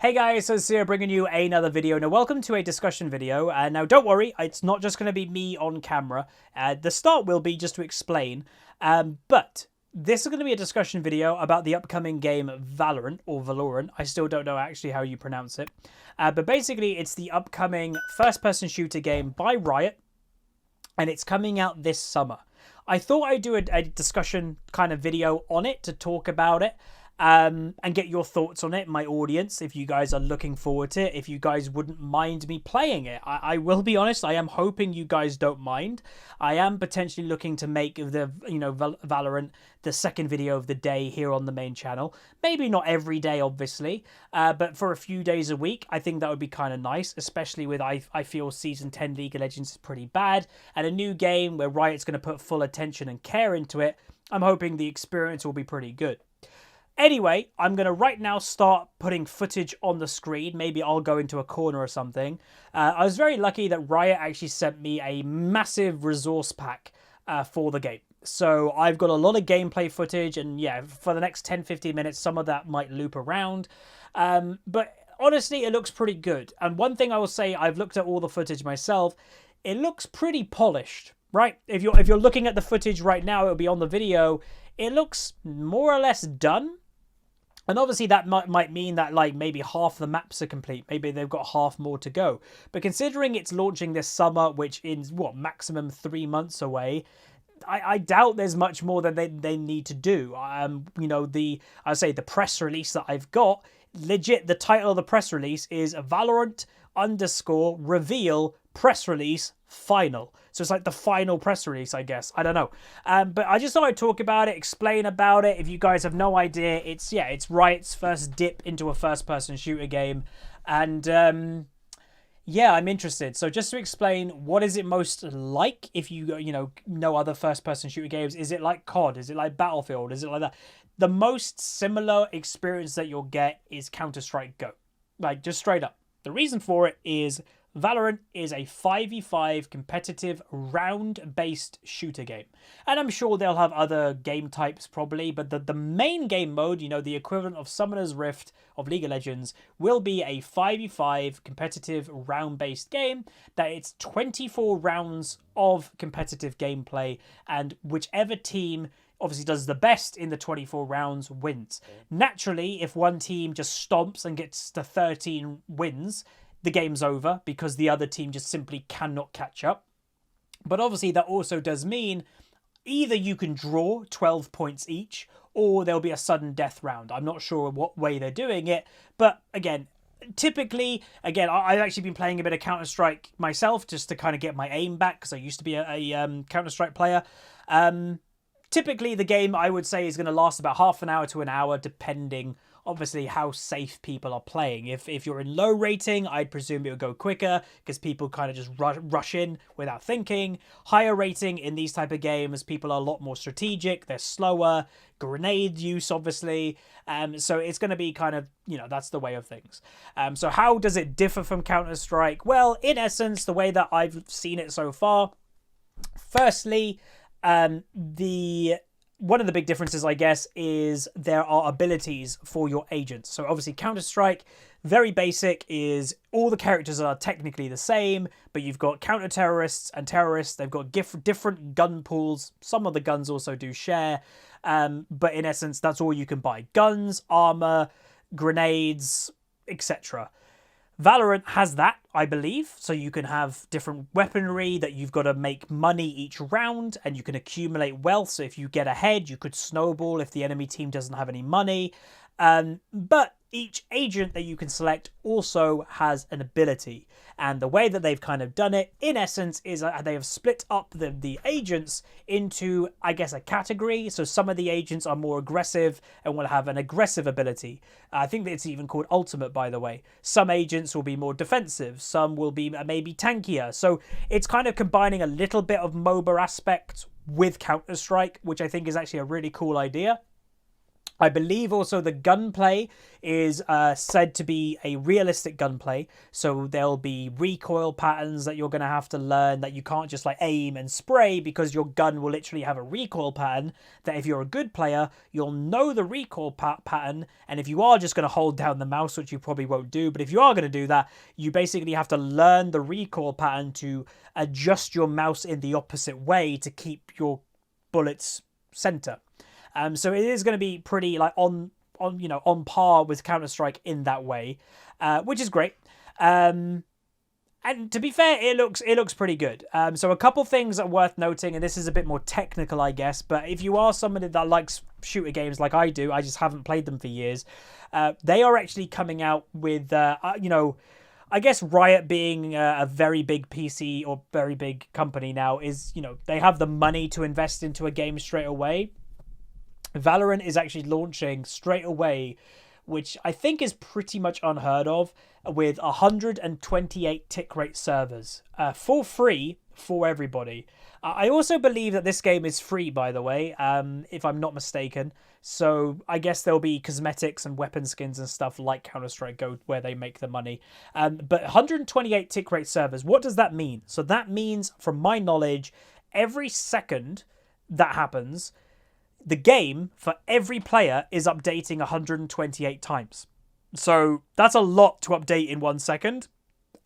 Hey guys, so Sia bringing you another video. Now, welcome to a discussion video. Now, don't worry, it's not just going to be me on camera. The start will be just to explain. But this is going to be a discussion video about the upcoming game Valorant, or Valorant. I still don't know actually how you pronounce it. But basically, it's the upcoming first-person shooter game by Riot. And it's coming out this summer. I thought I'd do a discussion kind of video on it to talk about it. And get your thoughts on it, my audience, if you guys are looking forward to it, if you guys wouldn't mind me playing it. I will be honest, I am hoping you guys don't mind. I am potentially looking to make the, Valorant the second video of the day here on the main channel. Maybe not every day, obviously, but for a few days a week, I think that would be kind of nice, especially with, I feel Season 10 League of Legends is pretty bad, and a new game where Riot's going to put full attention and care into it. I'm hoping the experience will be pretty good. Anyway, I'm going to right now start putting footage on the screen. Maybe I'll go into a corner or something. I was very lucky that Riot actually sent me a massive resource pack for the game. So I've got a lot of gameplay footage, and yeah, for the next 10-15 minutes, some of that might loop around. But honestly, it looks pretty good. And one thing I will say, I've looked at all the footage myself. It looks pretty polished, right? If you're looking at the footage right now, it'll be on the video. It looks more or less done. And obviously that might mean that like maybe half the maps are complete. Maybe they've got half more to go. But considering it's launching this summer, which is what, maximum 3 months away, I doubt there's much more that they need to do. The press release that I've got, legit, the title of the press release is Valorant _reveal press release final. So it's like the final press release, I guess. I don't know. But I just thought I'd talk about it, explain about it. If you guys have no idea, it's Riot's first dip into a first-person shooter game. And yeah, I'm interested. So just to explain, what is it most like if you know other first-person shooter games? Is it like COD? Is it like Battlefield? Is it like that? The most similar experience that you'll get is Counter-Strike Go. Like, just straight up. The reason for it is Valorant is a 5v5 competitive round-based shooter game. And I'm sure they'll have other game types probably, but the main game mode, the equivalent of Summoner's Rift of League of Legends, will be a 5v5 competitive round-based game that it's 24 rounds of competitive gameplay, and whichever team obviously does the best in the 24 rounds wins. Naturally, if one team just stomps and gets to 13 wins, the game's over because the other team just simply cannot catch up. But obviously that also does mean either you can draw 12 points each, or there'll be a sudden death round. I'm not sure what way they're doing it, but again, typically, I've actually been playing a bit of Counter-Strike myself just to kind of get my aim back because I used to be a Counter-Strike player. Typically, the game, I would say, is going to last about half an hour to an hour, depending, obviously, how safe people are playing. If you're in low rating, I'd presume it would go quicker, because people kind of just rush in without thinking. Higher rating in these type of games, people are a lot more strategic, they're slower, grenade use, obviously. So it's going to be kind of, that's the way of things. So how does it differ from Counter-Strike? Well, in essence, the way that I've seen it so far, firstly, one of the big differences, I guess, is there are abilities for your agents. So obviously Counter-Strike, very basic, is all the characters are technically the same, but you've got counter-terrorists and terrorists. They've got different gun pools. Some of the guns also do share, but in essence, that's all you can buy. Guns, armor, grenades, etc. Valorant has that, I believe, so you can have different weaponry that you've got to make money each round, and you can accumulate wealth, so if you get ahead, you could snowball if the enemy team doesn't have any money. But each agent that you can select also has an ability, and the way that they've kind of done it, in essence, is they have split up the agents into, I guess, a category. So some of the agents are more aggressive and will have an aggressive ability. I think that it's even called ultimate, by the way. Some agents will be more defensive, some will be maybe tankier. So it's kind of combining a little bit of MOBA aspect with Counter-Strike, which I think is actually a really cool idea. I believe also the gunplay is said to be a realistic gunplay. So there'll be recoil patterns that you're going to have to learn, that you can't just like aim and spray, because your gun will literally have a recoil pattern that if you're a good player, you'll know the recoil pattern. And if you are just going to hold down the mouse, which you probably won't do, but if you are going to do that, you basically have to learn the recoil pattern to adjust your mouse in the opposite way to keep your bullets center. So it is going to be pretty like on par with Counter-Strike in that way, which is great. And to be fair, it looks pretty good. So a couple things are worth noting, and this is a bit more technical, I guess. But if you are somebody that likes shooter games like I do, I just haven't played them for years. They are actually coming out with I guess Riot being a very big PC or very big company now is, they have the money to invest into a game straight away. Valorant is actually launching straight away, which I think is pretty much unheard of, with 128 tick rate servers for free for everybody. I also believe that this game is free, by the way, if I'm not mistaken. So I guess there'll be cosmetics and weapon skins and stuff like Counter-Strike Go where they make the money. But 128 tick rate servers, what does that mean? So that means, from my knowledge, every second that happens, the game for every player is updating 128 times. So that's a lot to update in 1 second.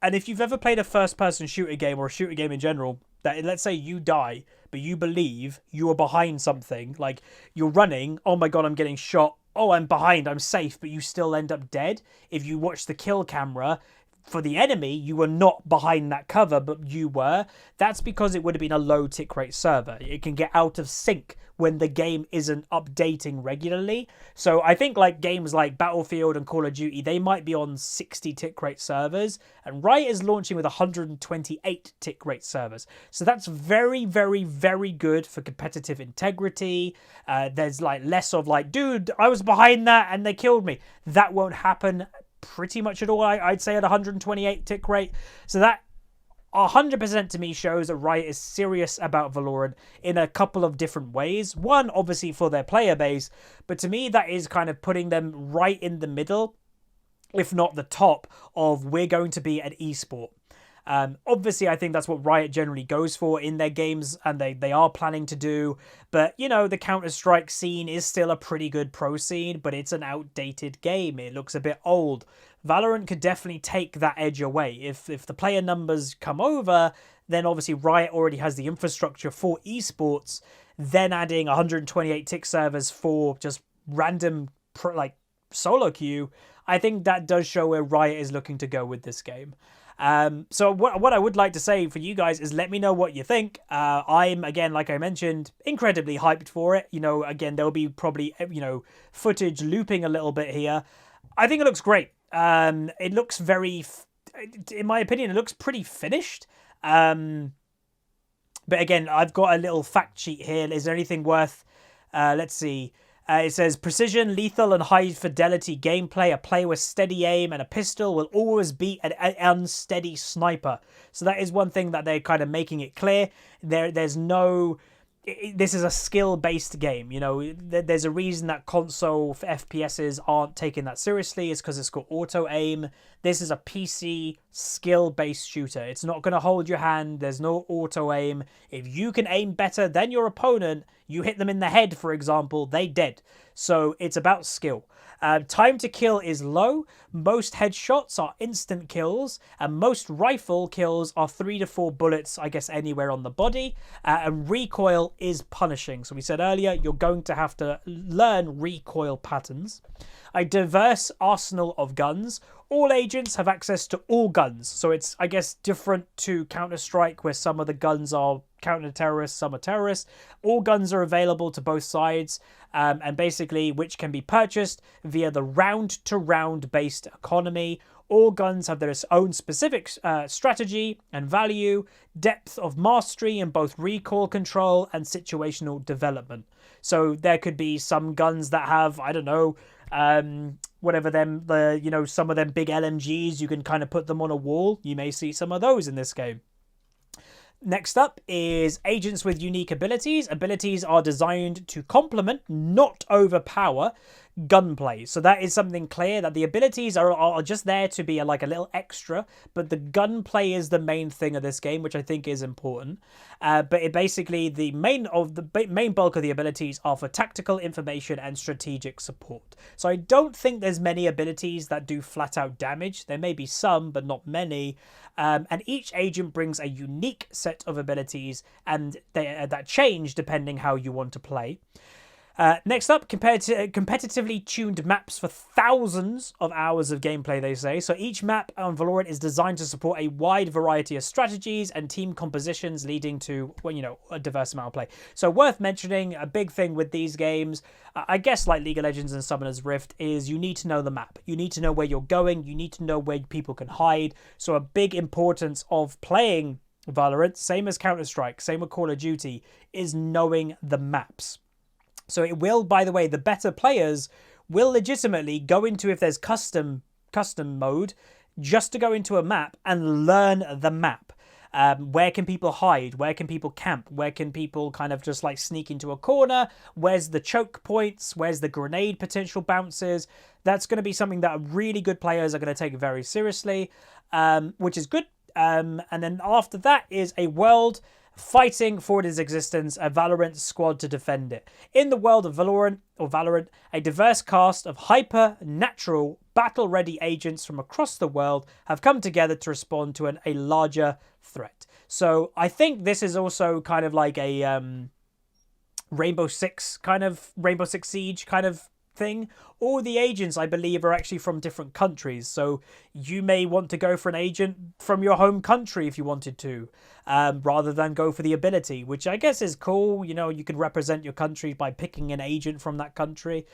And if you've ever played a first-person shooter game or a shooter game in general, that let's say you die, but you believe you are behind something, like you're running, oh my god, I'm getting shot, oh, I'm behind, I'm safe, but you still end up dead. If you watch the kill camera, for the enemy, you were not behind that cover, but you were. That's because it would have been a low tick rate server. It can get out of sync when the game isn't updating regularly. So I think like games like Battlefield and Call of Duty, they might be on 60 tick rate servers, and Riot is launching with 128 tick rate servers. So that's very, very, very good for competitive integrity. There's like less of like, dude, I was behind that and they killed me. That won't happen pretty much at all, I'd say, at 128 tick rate. So that 100% to me shows that Riot is serious about Valorant in a couple of different ways. One, obviously for their player base, but to me that is kind of putting them right in the middle, if not the top, of we're going to be an esport. Obviously, I think that's what Riot generally goes for in their games, and they are planning to do. But, the Counter-Strike scene is still a pretty good pro scene, but it's an outdated game. It looks a bit old. Valorant could definitely take that edge away. If the player numbers come over, then obviously Riot already has the infrastructure for esports. Then adding 128 tick servers for just random solo queue, I think that does show where Riot is looking to go with this game. So what I would like to say for you guys is let me know what you think. I'm, again, like I mentioned, incredibly hyped for it. Again, there'll be probably, footage looping a little bit here. I think it looks great. It looks in my opinion, it looks pretty finished. But again, I've got a little fact sheet here. Is there anything worth, let's see. It says, precision, lethal, and high-fidelity gameplay. A player with steady aim and a pistol will always beat an unsteady sniper. So that is one thing that they're kind of making it clear. There's no... This is a skill-based game. There's a reason that console FPSs aren't taking that seriously. It's because it's got auto-aim. This is a PC skill-based shooter. It's not going to hold your hand. There's no auto-aim. If you can aim better than your opponent, you hit them in the head, for example, they dead. So it's about skill. Time to kill is low. Most headshots are instant kills, and most rifle kills are 3 to 4 bullets, I guess, anywhere on the body. And recoil is punishing. So we said earlier, you're going to have to learn recoil patterns. A diverse arsenal of guns. All agents have access to all guns. So it's, I guess, different to Counter-Strike, where some of the guns are counter-terrorists, some are terrorists. All guns are available to both sides, and basically which can be purchased via the round-to-round based economy. All guns have their own specific strategy and value, depth of mastery in both recoil control and situational development. So there could be some guns that have, I don't know, some of them big LMGs, you can kind of put them on a wall. You may see some of those in this game. Next up is agents with unique abilities. Abilities are designed to complement, not overpower, gunplay. So that is something clear, that the abilities are just there to be like a little extra, but the gunplay is the main thing of this game, which I think is important. But it basically, the main bulk of the abilities are for tactical information and strategic support. So I don't think there's many abilities that do flat out damage. There may be some, but not many. And each agent brings a unique set of abilities, and that change depending how you want to play. Next up, competitively tuned maps for thousands of hours of gameplay, they say. So each map on Valorant is designed to support a wide variety of strategies and team compositions, leading to, well, you know, a diverse amount of play. So worth mentioning, a big thing with these games, I guess like League of Legends and Summoner's Rift, is you need to know the map. You need to know where you're going. You need to know where people can hide. So a big importance of playing Valorant, same as Counter-Strike, same with Call of Duty, is knowing the maps. So it will, by the way, the better players will legitimately go into, if there's custom mode, just to go into a map and learn the map. Where can people hide? Where can people camp? Where can people kind of just like sneak into a corner? Where's the choke points? Where's the grenade potential bounces? That's going to be something that really good players are going to take very seriously, which is good. And then after that is a world fighting for its existence, a Valorant squad to defend it. In the world of Valorant, a diverse cast of hyper-natural, battle-ready agents from across the world have come together to respond to a larger threat. So I think this is also kind of like a Rainbow Six Siege kind of thing. All the agents, I believe, are actually from different countries, so you may want to go for an agent from your home country if you wanted to, rather than go for the ability, which I guess is cool. You know, you can represent your country by picking an agent from that country,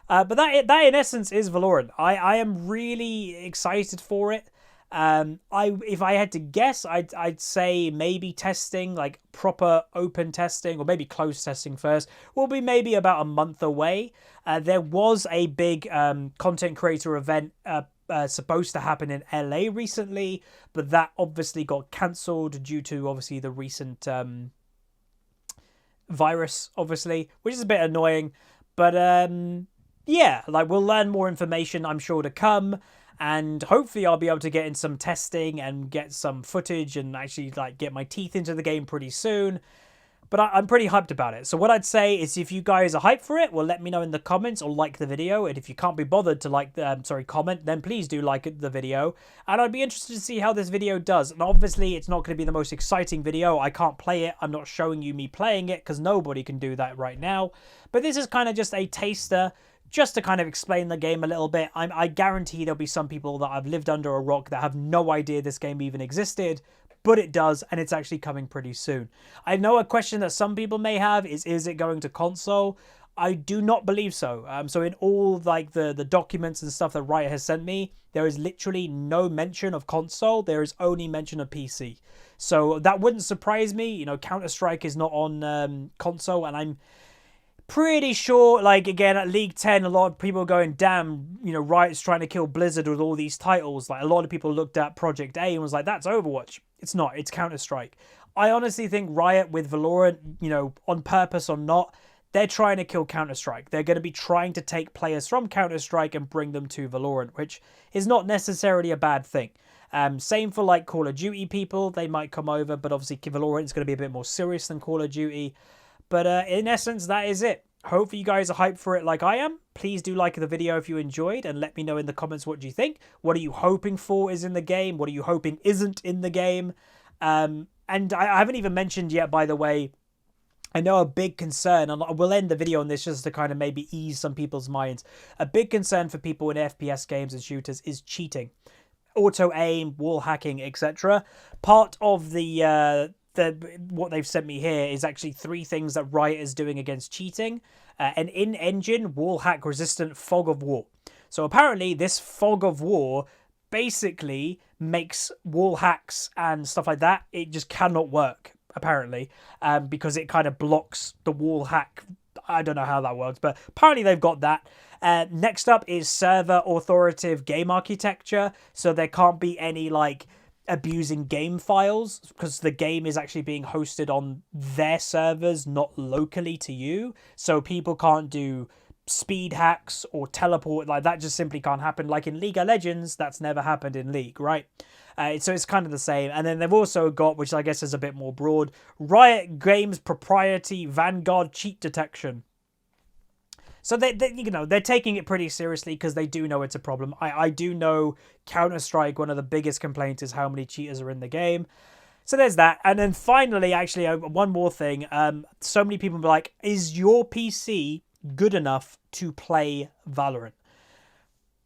but that in essence is Valorant. I am really excited for it. If I had to guess, I'd say maybe testing, like proper open testing, or maybe closed testing first, will be maybe about a month away. There was a big content creator event supposed to happen in LA recently, but that obviously got cancelled due to obviously the recent virus, obviously, which is a bit annoying. But yeah, like we'll learn more information, I'm sure, to come. And hopefully I'll be able to get in some testing and get some footage and actually like get my teeth into the game pretty soon. But I'm pretty hyped about it. So what I'd say is, if you guys are hyped for it, well, let me know in the comments or like the video. And if you can't be bothered to comment, then please do like the video. And I'd be interested to see how this video does. And obviously it's not going to be the most exciting video. I can't play it. I'm not showing you me playing it because nobody can do that right now. But this is kind of just a taster, just to kind of explain the game a little bit. I guarantee there'll be some people that have lived under a rock that have no idea this game even existed, but it does, and it's actually coming pretty soon. I know a question that some people may have is it going to console? I do not believe so. So in all like the documents and stuff that Riot has sent me, there is literally no mention of console. There is only mention of PC. So that wouldn't surprise me. You know, Counter-Strike is not on console, and I'm pretty sure, like, again, at League 10, a lot of people are going, damn, you know, Riot's trying to kill Blizzard with all these titles. Like, a lot of people looked at Project A and was like, that's Overwatch. It's not. It's Counter-Strike. I honestly think Riot with Valorant, you know, on purpose or not, they're trying to kill Counter-Strike. They're going to be trying to take players from Counter-Strike and bring them to Valorant, which is not necessarily a bad thing. Same for, like, Call of Duty people. They might come over, but obviously Valorant is going to be a bit more serious than Call of Duty. But in essence, that is it. Hopefully you guys are hyped for it like I am. Please do like the video if you enjoyed, and let me know in the comments what you think. What are you hoping for is in the game? What are you hoping isn't in the game? And I haven't even mentioned yet, by the way, I know a big concern, and we'll end the video on this just to kind of maybe ease some people's minds. A big concern for people in FPS games and shooters is cheating. Auto-aim, wall hacking, etc. Part of what they've sent me here is actually 3 things that Riot is doing against cheating. An in-engine wall hack resistant fog of war. So apparently this fog of war basically makes wall hacks and stuff like that, it just cannot work, apparently, because it kind of blocks the wall hack. I don't know how that works, but apparently they've got that. Next up is server authoritative game architecture. So there can't be any like abusing game files, because the game is actually being hosted on their servers, not locally to you. So people can't do speed hacks or teleport, like that just simply can't happen. Like in League of Legends, that's never happened in League, right? So it's kind of the same. And then they've also got, which I guess is a bit more broad, Riot Games propriety Vanguard cheat detection. So they're taking it pretty seriously because they do know it's a problem. I do know Counter-Strike, one of the biggest complaints is how many cheaters are in the game. So there's that. And then finally, actually, one more thing. So many people be like, is your PC good enough to play Valorant?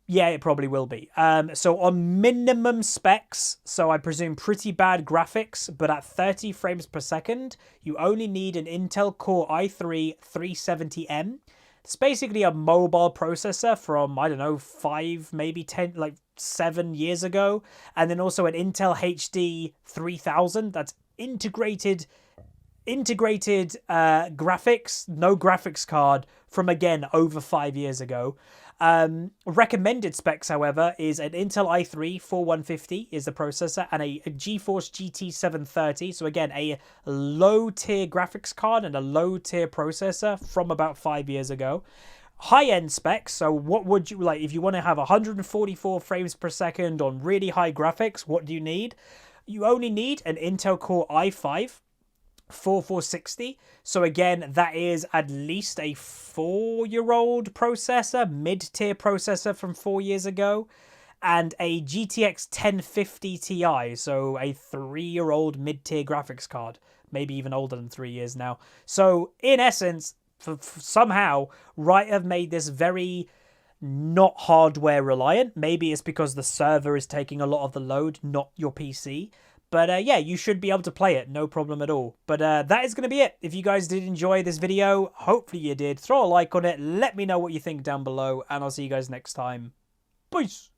Yeah, it probably will be. So on minimum specs, so I presume pretty bad graphics, but at 30 frames per second, you only need an Intel Core i3 370M. It's basically a mobile processor from, I don't know, 5, maybe 10, like 7 years ago. And then also an Intel HD 3000 that's integrated graphics, no graphics card from, again, over 5 years ago. Recommended specs, however, is an Intel i3 4150 is the processor, and a GeForce GT 730. So again, a low-tier graphics card and a low-tier processor from about 5 years ago. High-end specs, so what would you like if you want to have 144 frames per second on really high graphics? What do you need? You only need an Intel Core i5 4460. So again, that is at least a 4-year-old processor, mid-tier processor from 4 years ago, and a GTX 1050 Ti, so a 3-year-old mid-tier graphics card, maybe even older than 3 years now. So in essence, somehow, Riot have made this very not hardware reliant. Maybe it's because the server is taking a lot of the load, not your PC. But yeah, you should be able to play it, no problem at all. But that is going to be it. If you guys did enjoy this video, hopefully you did, throw a like on it, let me know what you think down below, and I'll see you guys next time. Peace!